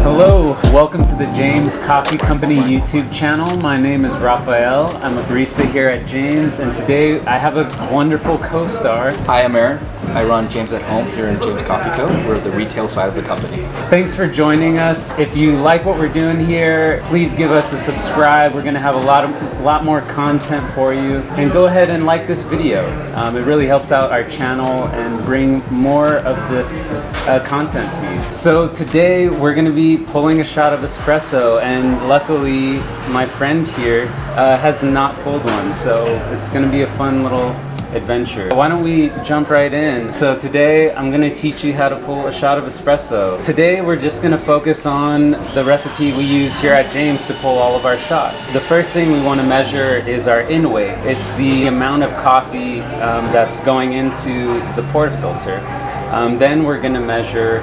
Hello, welcome to the James Coffee Company YouTube channel. My name is Rafael. I'm a barista here at James, and today I have a wonderful co-star. Hi, I'm Aaron. I run James at Home here in James Coffee Co. We're the retail side of the company. Thanks for joining us. If you like what we're doing here, please give us a subscribe. We're going to have a lot more content for you. And go ahead and like this video. It really helps out our channel and bring more of this content to you. So today we're going to be pulling a shot of espresso, and luckily my friend here has not pulled one, so it's going to be a fun little adventure. Why don't we jump right in? So today I'm going to teach you how to pull a shot of espresso. Today we're just going to focus on the recipe we use here at James to pull all of our shots. The first thing we want to measure is our in weight. It's the amount of coffee that's going into the portafilter. Then we're going to measure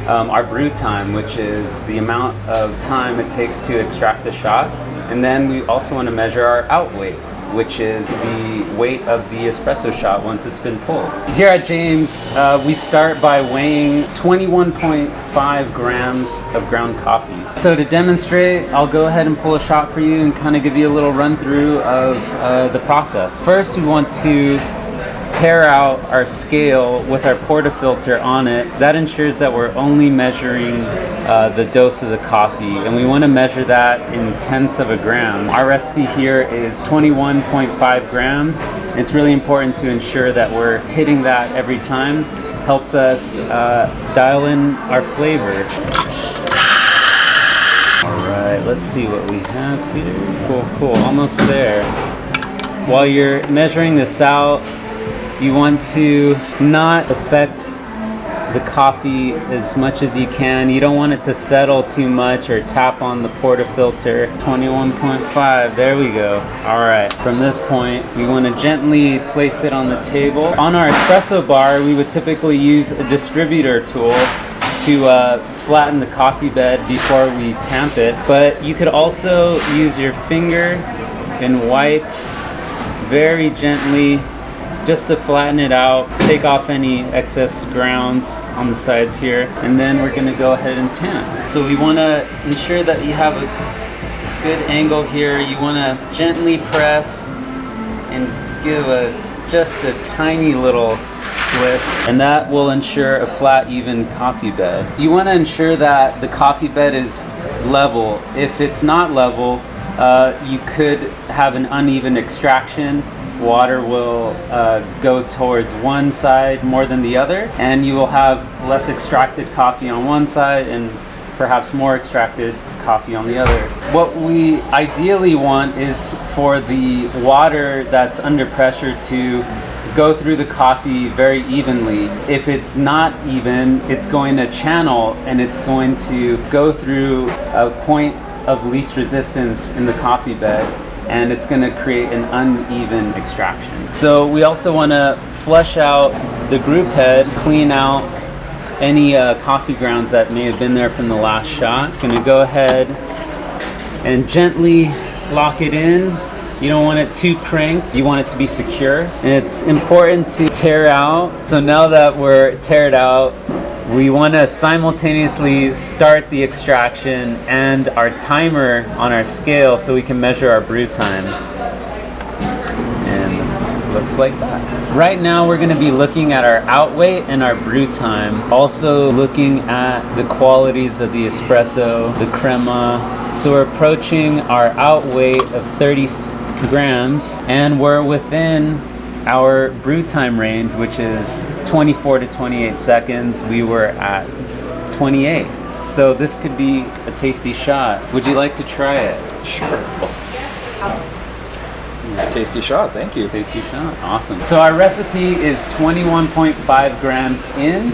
our brew time, which is the amount of time it takes to extract the shot. And then we also want to measure our out weight, which is the weight of the espresso shot once it's been pulled. Here at James, we start by weighing 21.5 grams of ground coffee. So to demonstrate, I'll go ahead and pull a shot for you and kind of give you a little run through of the process. First, we want to tear out our scale with our portafilter on it. That ensures that we're only measuring the dose of the coffee, and we want to measure that in tenths of a gram. Our recipe here is 21.5 grams. It's really important to ensure that we're hitting that every time. Helps us dial in our flavor. All right, let's see what we have here. Cool, almost there. While you're measuring this out, you want to not affect the coffee as much as you can. You don't want it to settle too much or tap on the portafilter. 21.5, there we go. All right, from this point, we want to gently place it on the table. On our espresso bar, we would typically use a distributor tool to flatten the coffee bed before we tamp it. But you could also use your finger and wipe very gently just to flatten it out, take off any excess grounds on the sides here, and then we're going to go ahead and tamp. So we want to ensure that you have a good angle here. You want to gently press and give just a tiny little twist, and that will ensure a flat, even coffee bed. You want to ensure that the coffee bed is level. If it's not level, you could have an uneven extraction. Water will go towards one side more than the other, and you will have less extracted coffee on one side and perhaps more extracted coffee on the other. What we ideally want is for the water that's under pressure to go through the coffee very evenly. If it's not even, it's going to channel, and it's going to go through a point of least resistance in the coffee bed, and it's going to create an uneven extraction. So we also want to flush out the group head, clean out any coffee grounds that may have been there from the last shot. Going to go ahead and gently lock it in. You don't want it too cranked. You want it to be secure. And it's important to tear out. So now that we're teared out, we want to simultaneously start the extraction and our timer on our scale so we can measure our brew time. And looks like that. Right now we're going to be looking at our out weight and our brew time. Also looking at the qualities of the espresso, the crema. So we're approaching our out weight of 30 grams, and we're within our brew time range, which is 24 to 28 seconds. We were at 28. So this could be a tasty shot. Would you like to try it? Sure. Tasty shot, thank you. Tasty shot, awesome. So our recipe is 21.5 grams in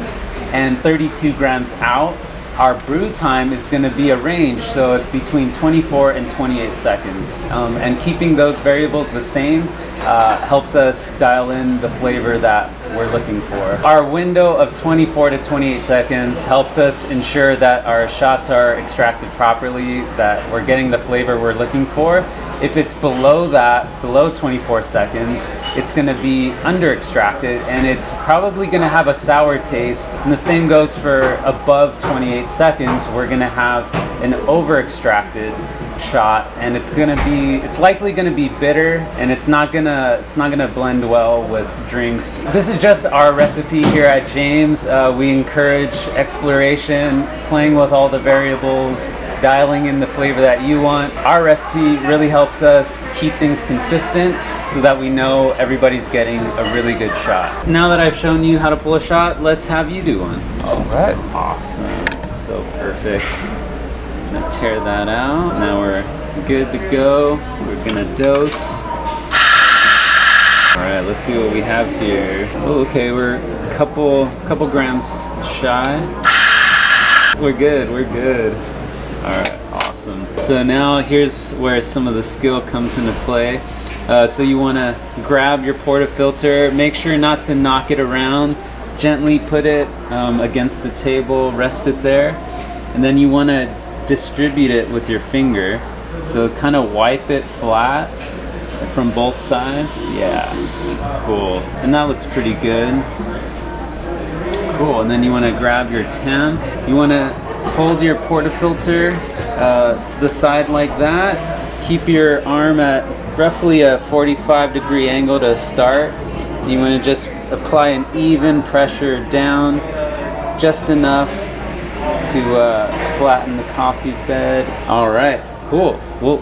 and 32 grams out. Our brew time is going to be a range, so it's between 24 and 28 seconds. And keeping those variables the same helps us dial in the flavor that we're looking for. Our window of 24 to 28 seconds helps us ensure that our shots are extracted properly, that we're getting the flavor we're looking for. If it's below that, below 24 seconds, it's going to be under extracted and it's probably going to have a sour taste. And the same goes for above 28 seconds. We're going to have an over extracted shot, and it's likely gonna be bitter, and it's not gonna blend well with drinks. This is just our recipe here at James. We encourage exploration, playing with all the variables, dialing in the flavor that you want. Our recipe really helps us keep things consistent so that we know everybody's getting a really good shot. Now that I've shown you how to pull a shot, let's have you do one. All right. Awesome. So perfect. Gonna tear that out. Now we're good to go. We're gonna dose. All right, let's see what we have here. Oh, okay, we're a couple grams shy. We're good. All right, awesome. So now here's where some of the skill comes into play. So you want to grab your portafilter. Make sure not to knock it around. Gently put it against the table. Rest it there, and then you want to distribute it with your finger, so kind of wipe it flat from both sides. Yeah, cool. And that looks pretty good. Cool. And then you want to grab your temp. You want to hold your portafilter to the side like that. Keep your arm at roughly a 45-degree angle to start. You want to just apply an even pressure down, just enough to flatten the coffee bed. All right, cool. Well,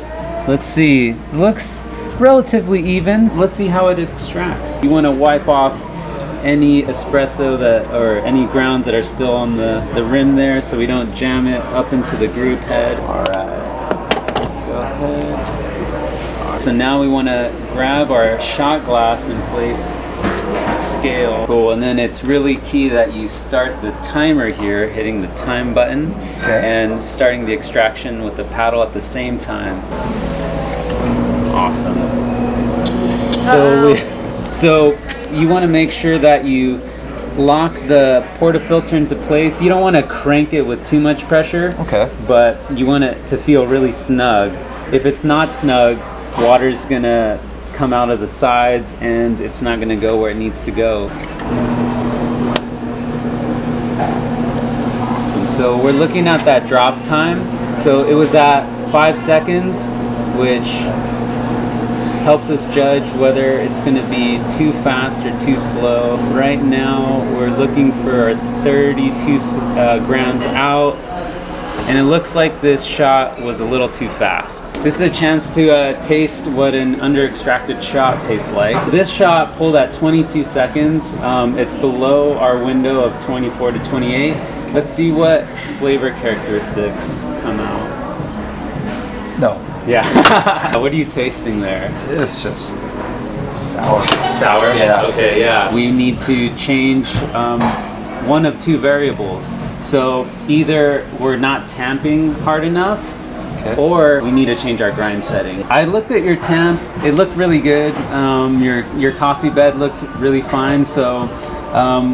let's see. It looks relatively even. Let's see how it extracts. You want to wipe off any espresso or any grounds that are still on the rim there, so we don't jam it up into the group head. All right, go ahead. So now we want to grab our shot glass and place scale. Cool. And then it's really key that you start the timer here, hitting the time button, and starting the extraction with the paddle at the same time. Awesome. So you want to make sure that you lock the portafilter into place. You don't want to crank it with too much pressure. Okay. But you want it to feel really snug. If it's not snug, water's gonna come out of the sides and it's not going to go where it needs to go. Awesome. So we're looking at that drop time. So it was at 5 seconds, which helps us judge whether it's going to be too fast or too slow. Right now we're looking for 32 grams out, and it looks like this shot was a little too fast. This is a chance to taste what an under-extracted shot tastes like. This shot pulled at 22 seconds. It's below our window of 24 to 28. Let's see what flavor characteristics come out. No. Yeah. What are you tasting there? It's just sour. Sour? Yeah. Okay, yeah. We need to change one of two variables. So either we're not tamping hard enough, or we need to change our grind setting. I looked at your temp. It looked really good. Your coffee bed looked really fine. So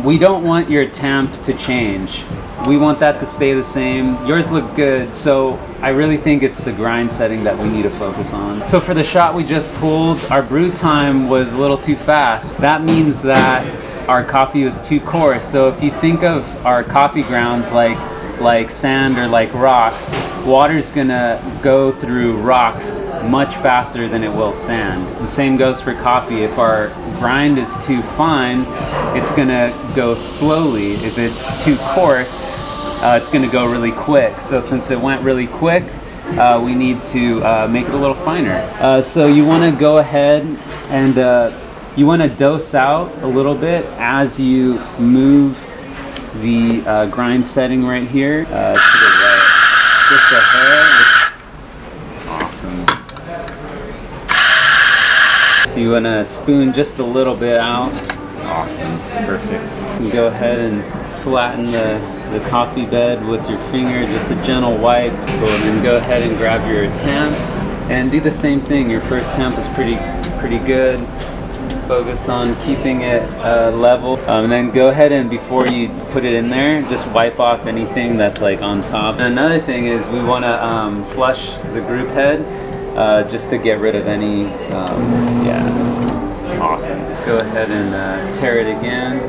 we don't want your temp to change. We want that to stay the same. Yours looked good. So I really think it's the grind setting that we need to focus on. So for the shot we just pulled, our brew time was a little too fast. That means that our coffee was too coarse. So if you think of our coffee grounds like sand or like rocks, water's gonna go through rocks much faster than it will sand. The same goes for coffee. If our grind is too fine, it's gonna go slowly. If it's too coarse, it's gonna go really quick. So since it went really quick, we need to make it a little finer. So you wanna go ahead and you want to dose out a little bit as you move the grind setting right here to the right. Just a hair. Awesome. So you want to spoon just a little bit out. Awesome. Perfect. You go ahead and flatten the coffee bed with your finger, just a gentle wipe. And then go ahead and grab your temp and do the same thing. Your first temp is pretty good. Focus on keeping it level. And then go ahead and before you put it in there, just wipe off anything that's like on top. And another thing is we want to flush the group head just to get rid of any, yeah, awesome. Go ahead and tear it again.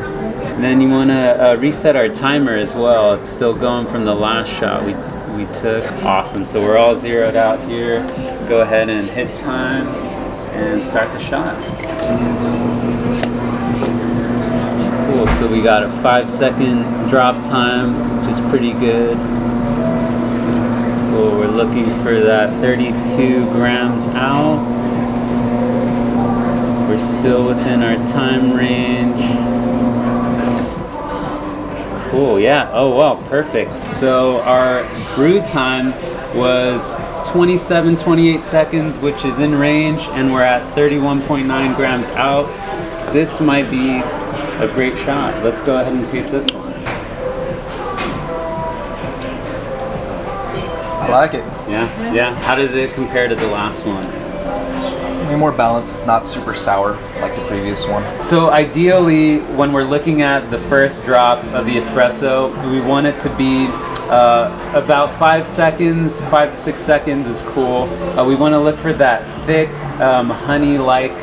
And then you want to reset our timer as well. It's still going from the last shot we took. Awesome, so we're all zeroed out here. Go ahead and hit time and start the shot. Cool, so we got a 5-second drop time, which is pretty good. Cool, we're looking for that 32 grams out. We're still within our time range. Cool, yeah, oh wow, perfect. So our brew time was 27-28 seconds, which is in range, and we're at 31.9 grams out. This might be a great shot. Let's go ahead and taste this one. I like it. Yeah, yeah. How does it compare to the last one? It's way more balanced. It's not super sour like the previous one. So ideally, when we're looking at the first drop of the espresso, we want it to be about 5 seconds, 5 to 6 seconds is cool. We want to look for that thick, honey-like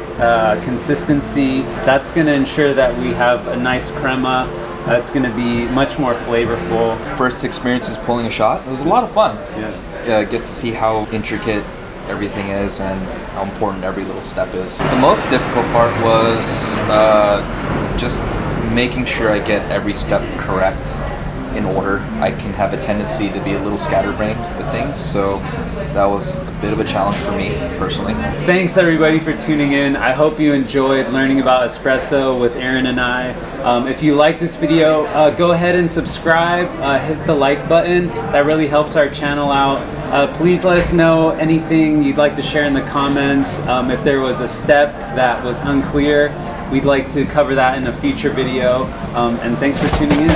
consistency. That's going to ensure that we have a nice crema. It's going to be much more flavorful. First experience is pulling a shot. It was a lot of fun. Yeah. Get to see how intricate everything is and how important every little step is. The most difficult part was just making sure I get every step correct in order. I can have a tendency to be a little scatterbrained with things, so that was a bit of a challenge for me personally. Thanks everybody for tuning in. I hope you enjoyed learning about espresso with Aaron and I. If you like this video, go ahead and subscribe, hit the like button. That really helps our channel out. Please let us know anything you'd like to share in the comments. If there was a step that was unclear, we'd like to cover that in a future video. And thanks for tuning in.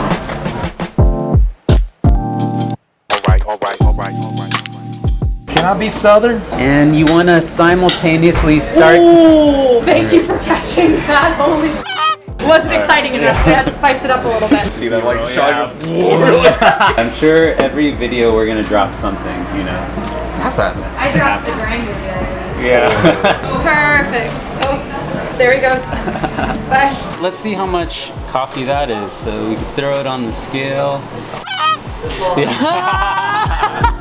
Can I be Southern? And you want to simultaneously start. Ooh, thank you for catching that. Holy shit. It wasn't exciting enough. We had to spice it up a little bit. See that like shot? I'm sure every video we're gonna drop something, you know. Has to happen. I dropped the grinder the other day. Yeah. Perfect. Oh, there he goes. Bye. Let's see how much coffee that is. So we can throw it on the scale. Yeah.